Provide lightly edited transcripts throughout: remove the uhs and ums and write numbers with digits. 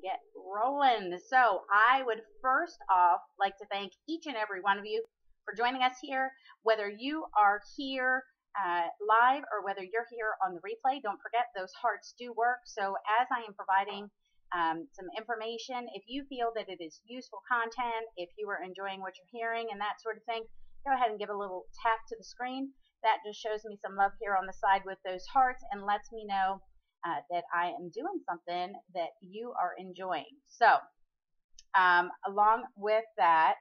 get rolling. So I would first off like to thank each and every one of you for joining us here, whether you are here live or whether you're here on the replay. Don't forget those hearts do work. So as I am providing some information, if you feel that it is useful content, if you are enjoying what you're hearing and that sort of thing, go ahead and give a little tap to the screen. That just shows me some love here on the side with those hearts and lets me know that I am doing something that you are enjoying. So along with that,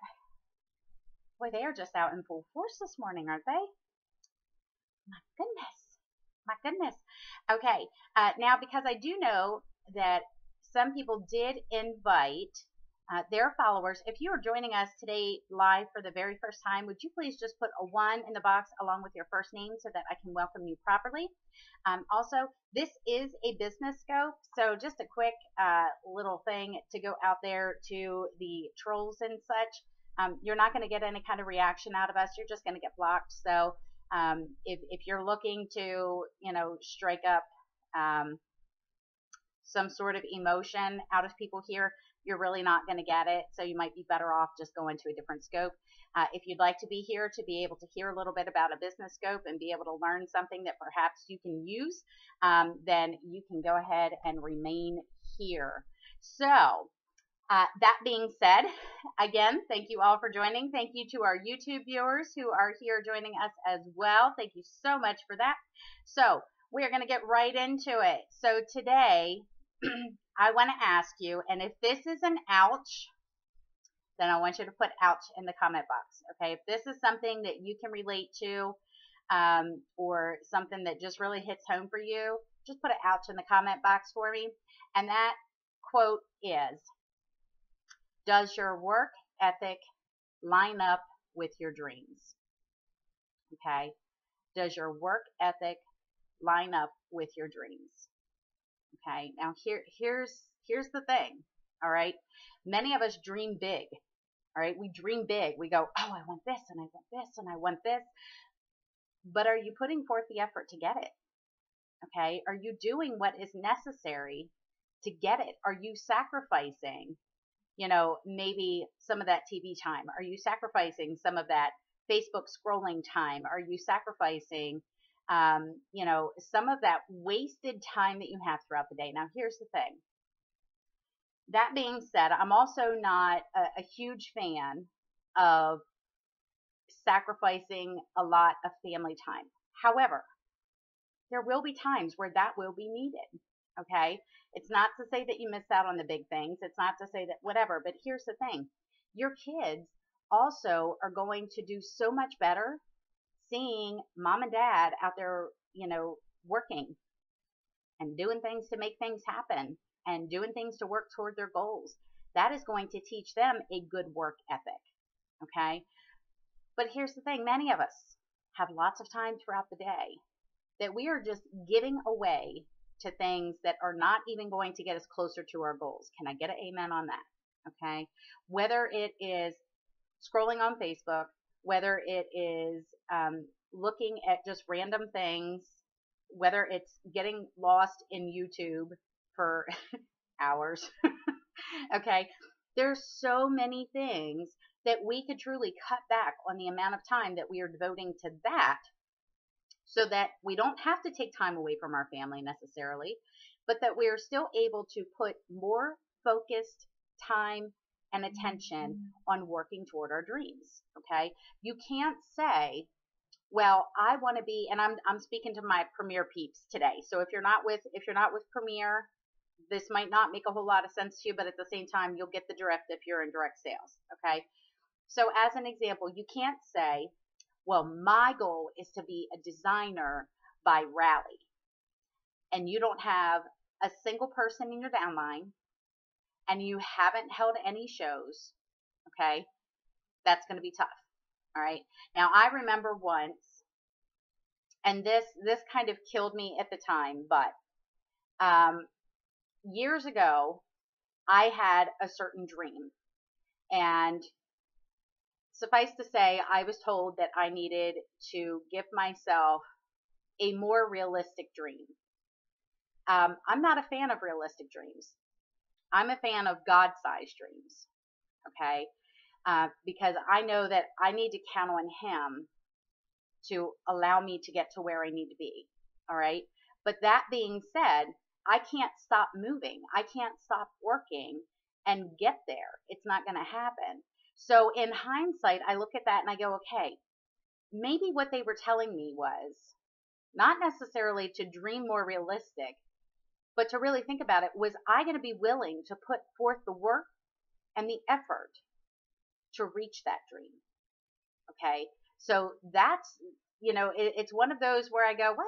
boy, they are just out in full force this morning, aren't they? My goodness. My goodness. Okay. Now, because I do know that some people did invite their followers. If you are joining us today live for the very first time, would you please just put a 1 in the box along with your first name so that I can welcome you properly? Also, this is a business scope, so just a quick little thing to go out there to the trolls and such. You're not going to get any kind of reaction out of us. You're just going to get blocked. So if you're looking to, strike up some sort of emotion out of people here, you're really not going to get it. So you might be better off just going to a different scope. If you'd like to be here to be able to hear a little bit about a business scope and be able to learn something that perhaps you can use, then you can go ahead and remain here. So that being said, again, thank you all for joining. Thank you to our YouTube viewers who are here joining us as well. Thank you so much for that. So we're going to get right into it. So today, I want to ask you, and if this is an ouch, then I want you to put ouch in the comment box. Okay, if this is something that you can relate to, or something that just really hits home for you, just put an ouch in the comment box for me. And that quote is, does your work ethic line up with your dreams? Okay, does your work ethic line up with your dreams? Okay, now here's the thing, all right? Many of us dream big, all right? We dream big. We go, oh, I want this, and I want this, and I want this. But are you putting forth the effort to get it? Okay, are you doing what is necessary to get it? Are you sacrificing, maybe some of that TV time? Are you sacrificing some of that Facebook scrolling time? Are you sacrificing some of that wasted time that you have throughout the day? Now, here's the thing. That being said, I'm also not a huge fan of sacrificing a lot of family time. However, there will be times where that will be needed. Okay? It's not to say that you miss out on the big things. It's not to say that whatever, but here's the thing. Your kids also are going to do so much better seeing mom and dad out there, working and doing things to make things happen and doing things to work toward their goals. That is going to teach them a good work ethic. Okay. But here's the thing. Many of us have lots of time throughout the day that we are just giving away to things that are not even going to get us closer to our goals. Can I get an amen on that? Okay. Whether it is scrolling on Facebook, whether it is looking at just random things, whether it's getting lost in YouTube for hours. Okay, there's so many things that we could truly cut back on the amount of time that we are devoting to that, so that we don't have to take time away from our family necessarily, but that we are still able to put more focused time and attention on working toward our dreams. Okay, you can't say, well, I want to be, and I'm speaking to my Premier peeps today. So if you're not with Premier, this might not make a whole lot of sense to you, but at the same time, you'll get the drift if you're in direct sales. Okay, so as an example, you can't say, well, my goal is to be a designer by Rally, and you don't have a single person in your downline, and you haven't held any shows. Okay, that's going to be tough. All right. Now, I remember once, and this kind of killed me at the time, but years ago, I had a certain dream, and suffice to say, I was told that I needed to give myself a more realistic dream. I'm not a fan of realistic dreams. I'm a fan of God-sized dreams, okay? Because I know that I need to count on Him to allow me to get to where I need to be. All right. But that being said, I can't stop moving. I can't stop working and get there. It's not going to happen. So in hindsight, I look at that and I go, okay, maybe what they were telling me was not necessarily to dream more realistic, but to really think about it. Was I going to be willing to put forth the work and the effort to reach that dream? Okay. So that's, it's one of those where I go, well,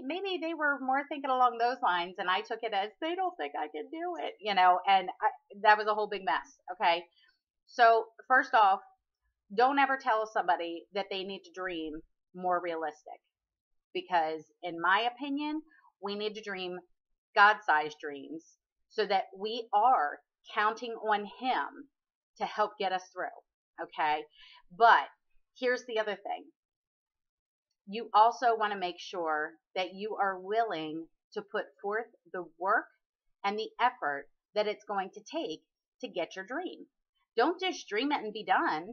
maybe they were more thinking along those lines, and I took it as they don't think I can do it, and that was a whole big mess. Okay. So first off, don't ever tell somebody that they need to dream more realistic, because in my opinion, we need to dream God-sized dreams so that we are counting on Him to help get us through. Okay. But here's the other thing. You also want to make sure that you are willing to put forth the work and the effort that it's going to take to get your dream. Don't just dream it and be done.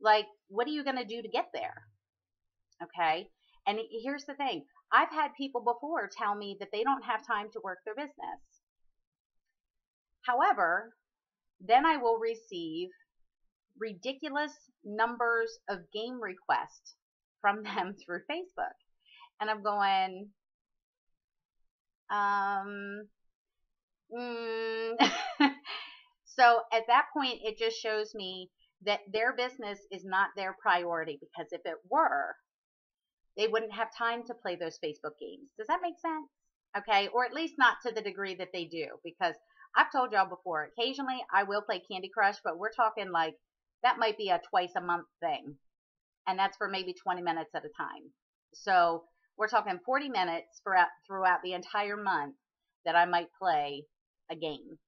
Like, what are you going to do to get there? Okay. And here's the thing. I've had people before tell me that they don't have time to work their business. However, then I will receive ridiculous numbers of game requests from them through Facebook. And I'm going, So at that point, it just shows me that their business is not their priority, because if it were, they wouldn't have time to play those Facebook games. Does that make sense? Okay. Or at least not to the degree that they do, because I've told y'all before, occasionally I will play Candy Crush, but we're talking like that might be a twice a month thing. And that's for maybe 20 minutes at a time. So we're talking 40 minutes throughout the entire month that I might play a game.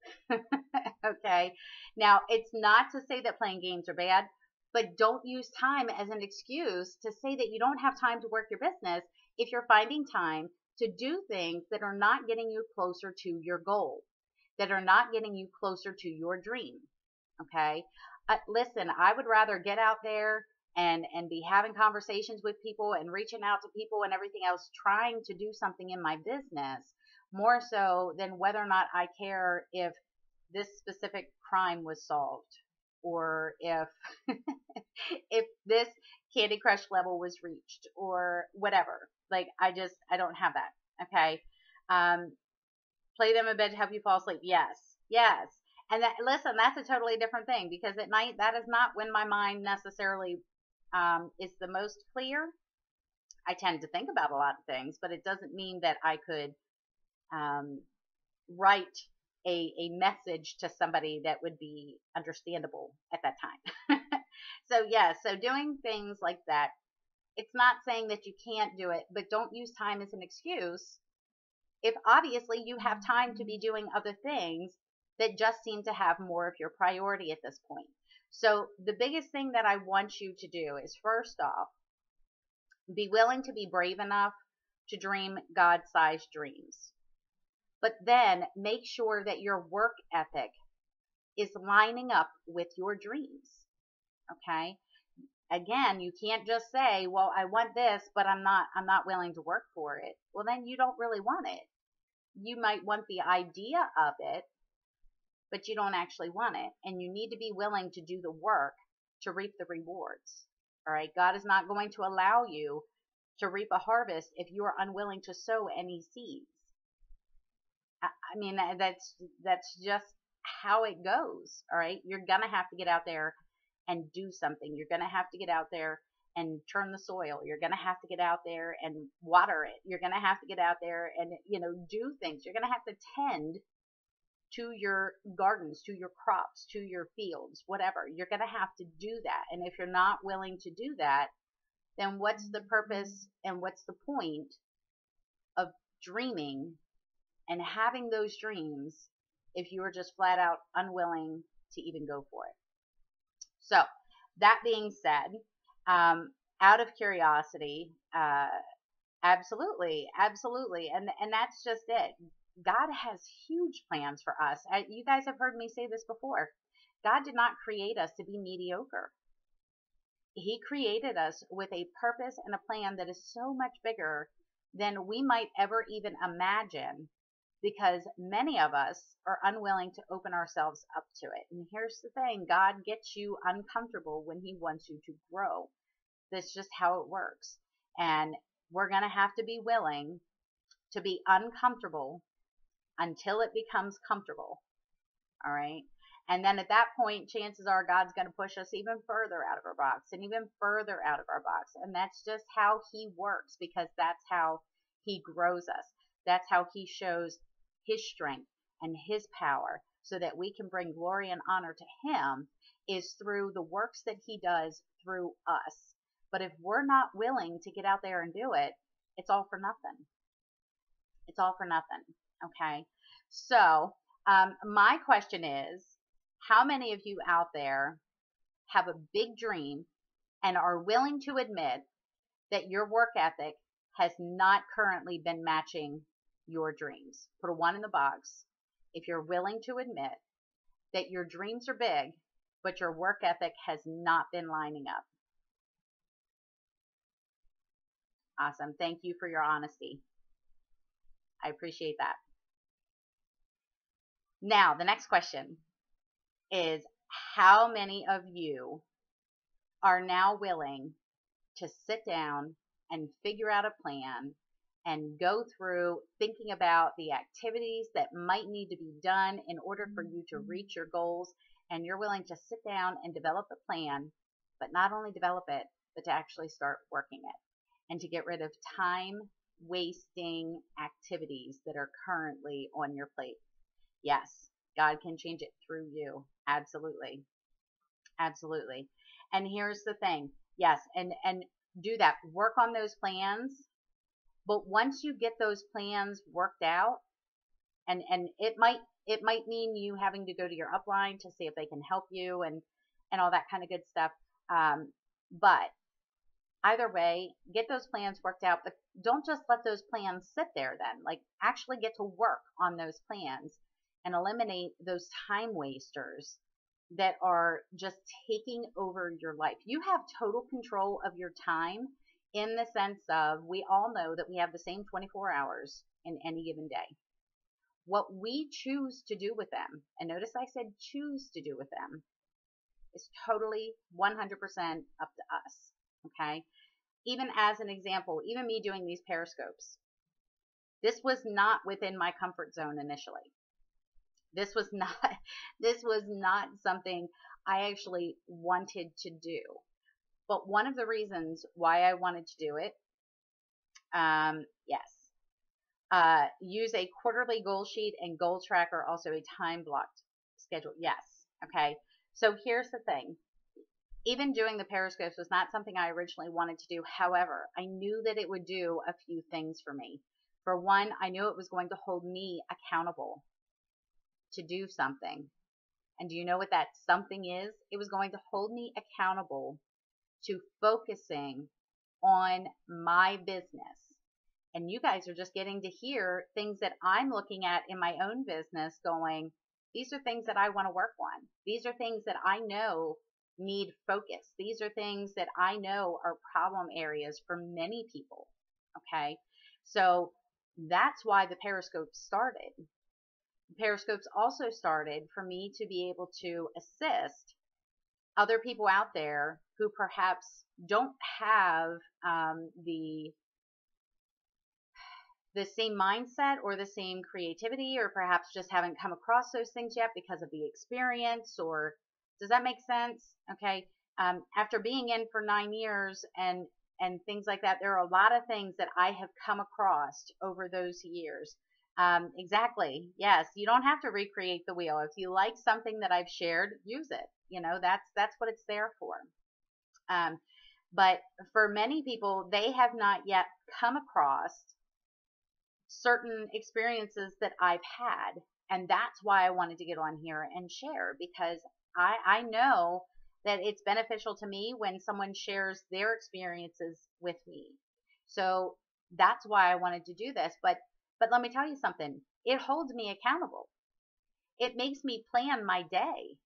Okay. Now, it's not to say that playing games are bad, but don't use time as an excuse to say that you don't have time to work your business if you're finding time to do things that are not getting you closer to your goal, that are not getting you closer to your dream. Okay. Listen, I would rather get out there and be having conversations with people and reaching out to people and everything else, trying to do something in my business, more so than whether or not I care if this specific crime was solved, or if if this Candy Crush level was reached, or whatever. Like, I don't have that. Okay. Play them in bed to help you fall asleep. Yes. Yes. And listen, that's a totally different thing, because at night, that is not when my mind necessarily is the most clear. I tend to think about a lot of things, but it doesn't mean that I could write a message to somebody that would be understandable at that time. So yeah, so doing things like that, it's not saying that you can't do it, but don't use time as an excuse if obviously you have time to be doing other things that just seem to have more of your priority at this point. So the biggest thing that I want you to do is, first off, be willing to be brave enough to dream God-sized dreams. But then make sure that your work ethic is lining up with your dreams. Okay? Again, you can't just say, well, I want this, but I'm not willing to work for it. Well, then you don't really want it. You might want the idea of it, but you don't actually want it. And you need to be willing to do the work to reap the rewards. All right. God is not going to allow you to reap a harvest if you are unwilling to sow any seeds. I mean, that's just how it goes. All right. You're going to have to get out there and do something. You're going to have to get out there and turn the soil. You're going to have to get out there and water it. You're going to have to get out there and, do things. You're going to have to tend to your gardens, to your crops, to your fields, whatever. You're going to have to do that. And if you're not willing to do that, then what's the purpose and what's the point of dreaming and having those dreams if you are just flat out unwilling to even go for it? So that being said, out of curiosity, absolutely. And that's just it. God has huge plans for us. You guys have heard me say this before. God did not create us to be mediocre. He created us with a purpose and a plan that is so much bigger than we might ever even imagine, because many of us are unwilling to open ourselves up to it. And here's the thing, God gets you uncomfortable when He wants you to grow. That's just how it works. And we're going to have to be willing to be uncomfortable until it becomes comfortable. All right. And then at that point, chances are God's going to push us even further out of our box and even further out of our box. And that's just how He works, because that's how He grows us. That's how He shows His strength and His power, so that we can bring glory and honor to Him, is through the works that He does through us. But if we're not willing to get out there and do it, it's all for nothing. It's all for nothing. Okay. So, my question is, how many of you out there have a big dream and are willing to admit that your work ethic has not currently been matching your dreams? Put a 1 in the box if you're willing to admit that your dreams are big, but your work ethic has not been lining up. Awesome. Thank you for your honesty. I appreciate that. Now, the next question is, how many of you are now willing to sit down and figure out a plan and go through thinking about the activities that might need to be done in order for you to reach your goals, and you're willing to sit down and develop a plan, but not only develop it, but to actually start working it, and to get rid of time wasting activities that are currently on your plate? Yes, God can change it through you. Absolutely. Absolutely. And here's the thing. Yes, and do that. Work on those plans. But once you get those plans worked out, and it might mean you having to go to your upline to see if they can help you and all that kind of good stuff. But either way, get those plans worked out. But don't just let those plans sit there then. Like, actually get to work on those plans and eliminate those time wasters that are just taking over your life. You have total control of your time, in the sense of, we all know that we have the same 24 hours in any given day. What we choose to do with them, and notice I said choose to do with them, is totally 100% up to us. Okay? Even as an example, even me doing these Periscopes, this was not within my comfort zone initially. This was not something I actually wanted to do. But one of the reasons why I wanted to do it, use a quarterly goal sheet and goal tracker, also a time blocked schedule. Yes. Okay. So here's the thing. Even doing the Periscopes was not something I originally wanted to do. However, I knew that it would do a few things for me. For one, I knew it was going to hold me accountable to do something. And do you know what that something is? It was going to hold me accountable to focusing on my business. And you guys are just getting to hear things that I'm looking at in my own business going, these are things that I want to work on. These are things that I know need focus. These are things that I know are problem areas for many people. Okay. So that's why the Periscope started. The Periscopes also started for me to be able to assist other people out there who perhaps don't have the same mindset or the same creativity, or perhaps just haven't come across those things yet because of the experience. Or does that make sense? Okay. After being in for 9 years and things like that, there are a lot of things that I have come across over those years. Exactly. Yes. You don't have to recreate the wheel. If you like something that I've shared, use it. You know, that's what it's there for. But for many people, they have not yet come across certain experiences that I've had. And that's why I wanted to get on here and share, because I know that it's beneficial to me when someone shares their experiences with me. So that's why I wanted to do this. But let me tell you something. it holds me accountable. It makes me plan my day.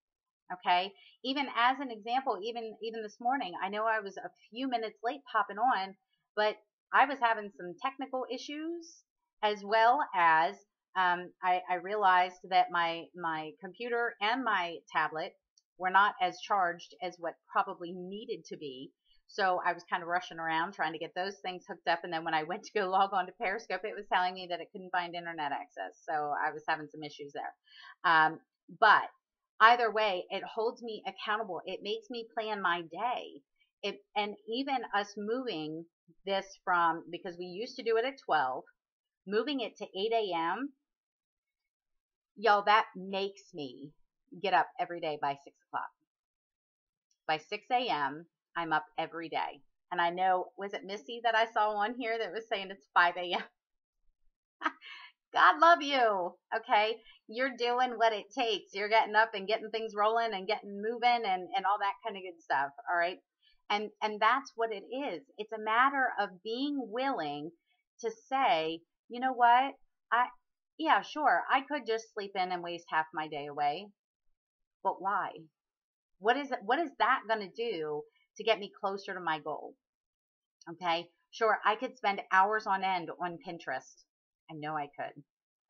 Okay. Even as an example, even this morning, I know I was a few minutes late popping on, but I was having some technical issues, as well as I realized that my computer and my tablet were not as charged as what probably needed to be. So I was kind of rushing around trying to get those things hooked up. And then when I went to go log on to Periscope, it was telling me that it couldn't find internet access. So I was having some issues there. But either way, it holds me accountable. It makes me plan my day. And even us moving this from, because we used to do it at 12, moving it to 8 a.m., y'all, that makes me get up every day by 6 o'clock. By 6 a.m., I'm up every day. And I know, was it Missy that I saw on here that was saying it's 5 a.m.? God love you. Okay. You're doing what it takes. You're getting up and getting things rolling and getting moving and all that kind of good stuff. All right. And that's what it is. It's a matter of being willing to say, you know what? Yeah, sure. I could just sleep in and waste half my day away. But why? What is that going to do to get me closer to my goal? Okay. Sure. I could spend hours on end on Pinterest. I know I could.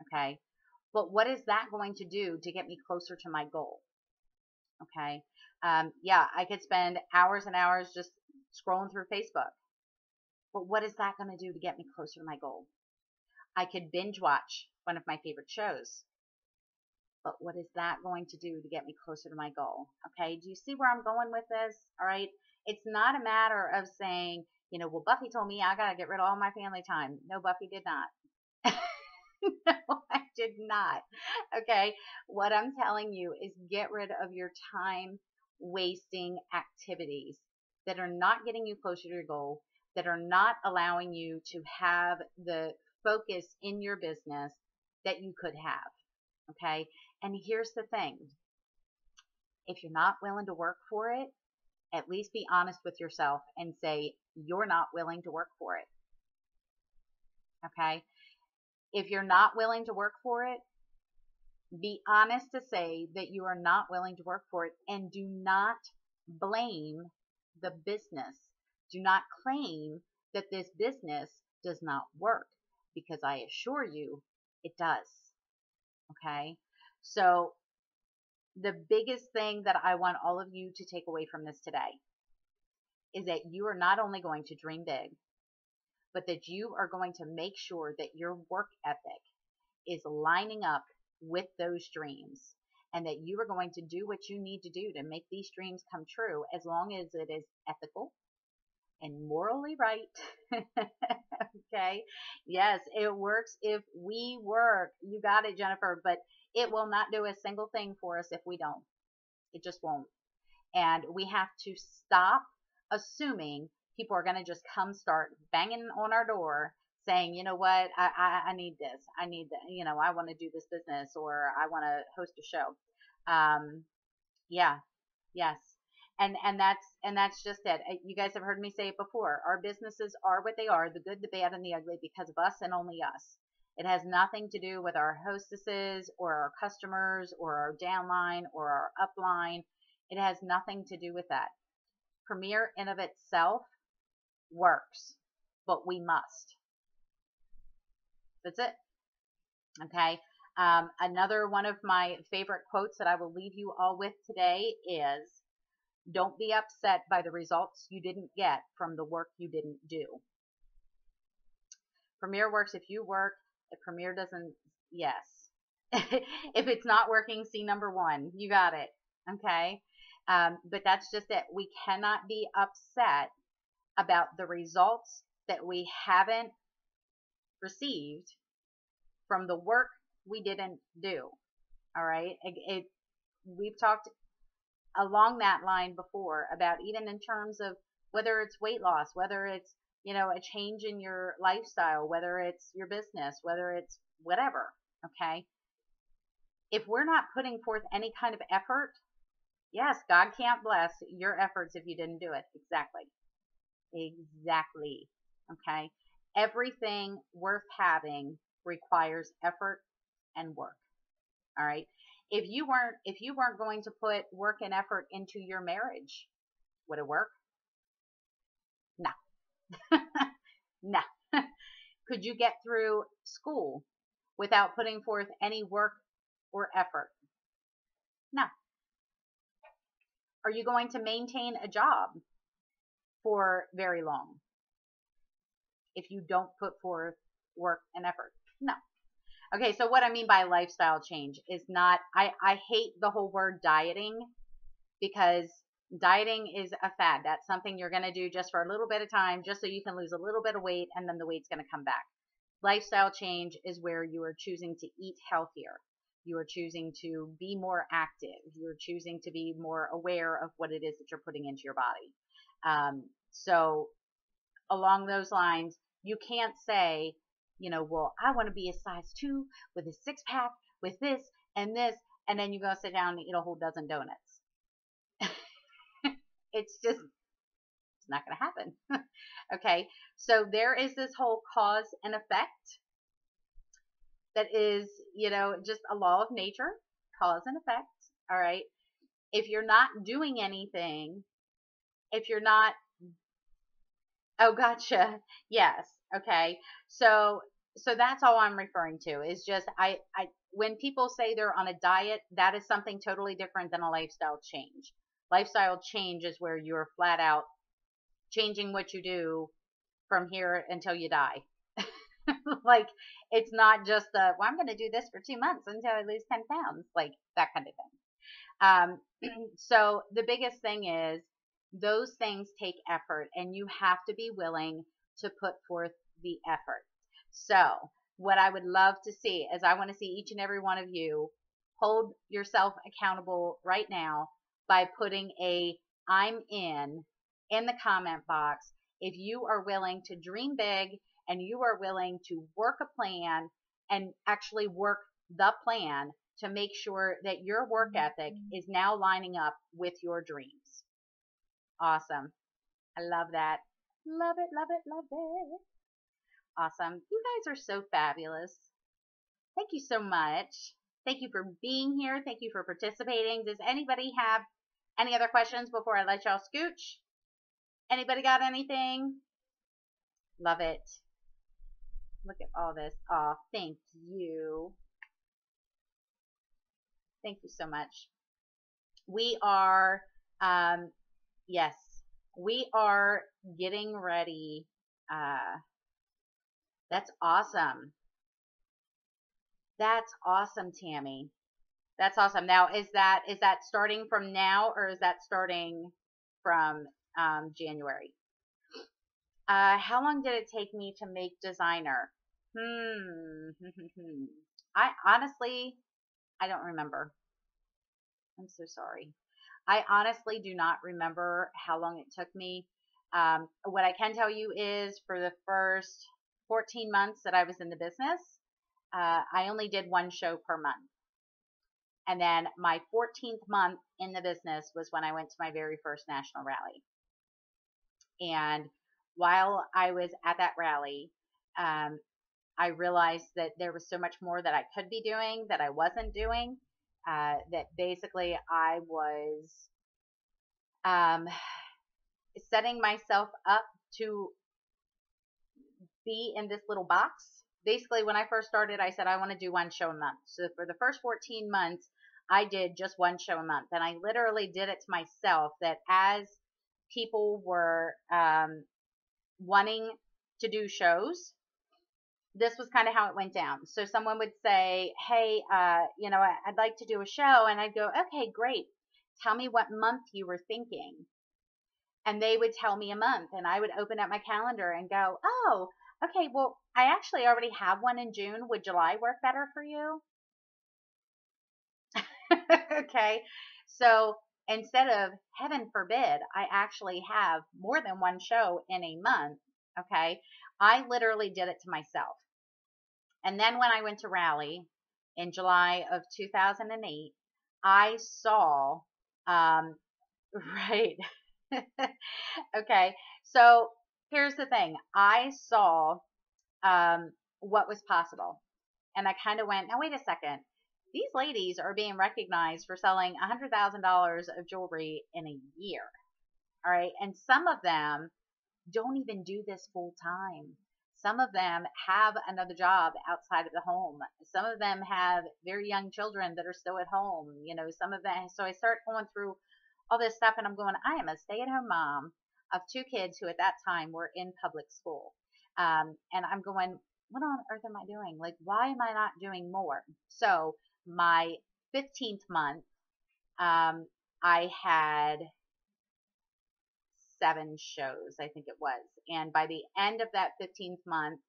Okay. But what is that going to do to get me closer to my goal? Okay. Yeah, I could spend hours and hours just scrolling through Facebook. But what is that going to do to get me closer to my goal? I could binge watch one of my favorite shows. But what is that going to do to get me closer to my goal? Okay. Do you see where I'm going with this? All right. It's not a matter of saying, well, Buffy told me I got to get rid of all my family time. No, Buffy did not. No, I did not. Okay. What I'm telling you is get rid of your time wasting activities that are not getting you closer to your goal, that are not allowing you to have the focus in your business that you could have. Okay. And here's the thing. If you're not willing to work for it, at least be honest with yourself and say you're not willing to work for it. Okay. If you're not willing to work for it, be honest to say that you are not willing to work for it, and do not blame the business. Do not claim that this business does not work, because I assure you it does. Okay. So the biggest thing that I want all of you to take away from this today is that you are not only going to dream big, but that you are going to make sure that your work ethic is lining up with those dreams, and that you are going to do what you need to do to make these dreams come true, as long as it is ethical and morally right. Okay. Yes, it works if we work. You got it, Jennifer, but it will not do a single thing for us if we don't. It just won't. And we have to stop assuming people are going to just come start banging on our door saying, you know what, I need this. I need that. I want to do this business, or I want to host a show. Yeah. Yes. And that's just it. You guys have heard me say it before. Our businesses are what they are, the good, the bad, and the ugly, because of us and only us. It has nothing to do with our hostesses or our customers or our downline or our upline. It has nothing to do with that. Premier in of itself works, but we must. That's it. Okay. Another one of my favorite quotes that I will leave you all with today is, don't be upset by the results you didn't get from the work you didn't do. Premier works if you work. If Premier doesn't, yes. If it's not working, see number 1. You got it. Okay. But that's just it. We cannot be upset about the results that we haven't received from the work we didn't do. All right. We've talked along that line before about, even in terms of whether it's weight loss, whether it's, a change in your lifestyle, whether it's your business, whether it's whatever. Okay. If we're not putting forth any kind of effort, yes, God can't bless your efforts if you didn't do it. Exactly. Okay. Everything worth having requires effort and work. All right. If you weren't going to put work and effort into your marriage, would it work? No. No. Could you get through school without putting forth any work or effort? No. Are you going to maintain a job for very long if you don't put forth work and effort? No. Okay, so what I mean by lifestyle change is not, I hate the whole word dieting, because dieting is a fad. That's something you're going to do just for a little bit of time, just so you can lose a little bit of weight, and then the weight's going to come back. Lifestyle change is where you are choosing to eat healthier. You are choosing to be more active. You're choosing to be more aware of what it is that you're putting into your body. So along those lines, you can't say, well, I want to be a size 2 with a 6-pack with this, and then you go sit down and eat a whole dozen donuts. It's not going to happen. Okay. So there is this whole cause and effect that is, just a law of nature, cause and effect. All right. If you're not doing anything, oh, gotcha. Yes. Okay. So that's all I'm referring to is just, when people say they're on a diet, that is something totally different than a lifestyle change. Lifestyle change is where you're flat out changing what you do from here until you die. Like, it's not just I'm going to do this for 2 months until I lose 10 pounds, like that kind of thing. So the biggest thing is those things take effort, and you have to be willing to put forth the effort. So what I would love to see is, I want to see each and every one of you hold yourself accountable right now by putting a I'm in the comment box if you are willing to dream big and you are willing to work a plan and actually work the plan to make sure that your work ethic is now lining up with your dreams. Awesome. I love that. Love it, love it, love it. Awesome. You guys are so fabulous. Thank you so much. Thank you for being here. Thank you for participating. Does anybody have any other questions before I let y'all scooch? Anybody got anything? Love it. Look at all this. Oh, thank you. Thank you so much. We are, yes, we are getting ready. That's awesome. That's awesome, Tammy. That's awesome. Now, is that starting from now, or is that starting from January? How long did it take me to make designer? I honestly, I don't remember. I'm so sorry. I honestly do not remember how long it took me. What I can tell you is, for the first 14 months that I was in the business, I only did 1 show per month. And then my 14th month in the business was when I went to my very first national rally. And while I was at that rally, I realized that there was so much more that I could be doing that I wasn't doing, that basically I was setting myself up to be in this little box. Basically, when I first started, I said I want to do 1 show a month. So for the first 14 months, I did just 1 show a month. And I literally did it to myself, that as people were wanting to do shows, this was kind of how it went down. So someone would say, hey, I'd like to do a show. And I'd go, okay, great. Tell me what month you were thinking. And they would tell me a month, and I would open up my calendar and go, oh, okay, well, I actually already have one in June. Would July work better for you? Okay. So instead of, heaven forbid, I actually have more than 1 show in a month. Okay. I literally did it to myself. And then when I went to rally in July of 2008, I saw, right. Okay. So here's the thing. I saw what was possible. And I kind of went, now wait a second. These ladies are being recognized for selling $100,000 of jewelry in a year. All right. And some of them don't even do this full time. Some of them have another job outside of the home. Some of them have very young children that are still at home. You know, some of them. So I start going through all this stuff and I'm going, I am a stay-at-home mom of two kids who at that time were in public school. And I'm going, what on earth am I doing? Like, why am I not doing more? So my 15th month, I had 7 shows, I think it was. And by the end of that 15th month,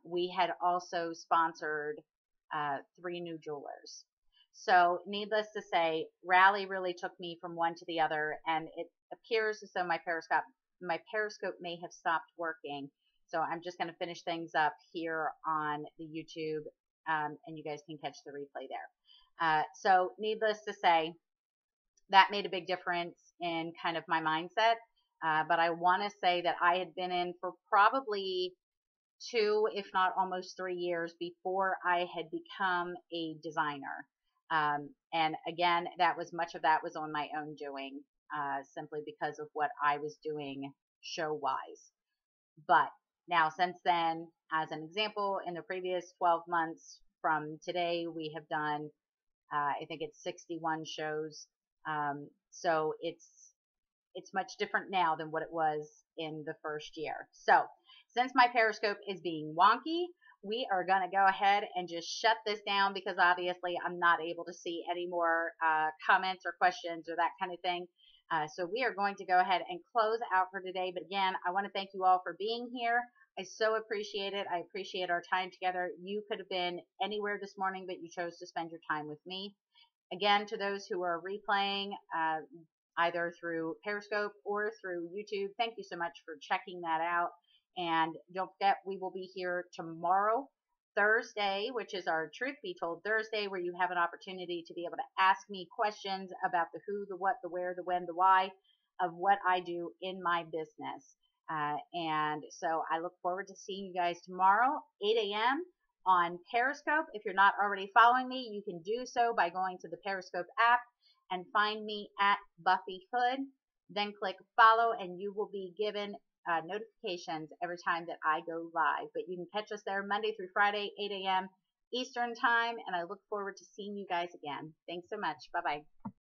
we had also sponsored 3 new jewelers. So needless to say, Rally really took me from one to the other, and it appears as though my Periscope may have stopped working. So I'm just going to finish things up here on the YouTube, and you guys can catch the replay there. So needless to say, that made a big difference in kind of my mindset. But I want to say that I had been in for probably 2, if not almost 3 years before I had become a designer. And again, much of that was on my own doing, simply because of what I was doing show-wise. But now since then, as an example, in the previous 12 months from today, we have done, I think it's 61 shows. So it's much different now than what it was in the first year. So since my Periscope is being wonky, we are going to go ahead and just shut this down because obviously I'm not able to see any more comments or questions or that kind of thing. So we are going to go ahead and close out for today. But again, I want to thank you all for being here. I so appreciate it. I appreciate our time together. You could have been anywhere this morning, but you chose to spend your time with me. Again, to those who are replaying, either through Periscope or through YouTube, thank you so much for checking that out. And don't forget, we will be here tomorrow, Thursday, which is our Truth Be Told Thursday, where you have an opportunity to be able to ask me questions about the who, the what, the where, the when, the why of what I do in my business. And so I look forward to seeing you guys tomorrow, 8 a.m. on Periscope. If you're not already following me, you can do so by going to the Periscope app and find me at Buffy Hood. Then click follow and you will be given notifications every time that I go live. But you can catch us there Monday through Friday, 8 a.m. Eastern time. And I look forward to seeing you guys again. Thanks so much. Bye-bye.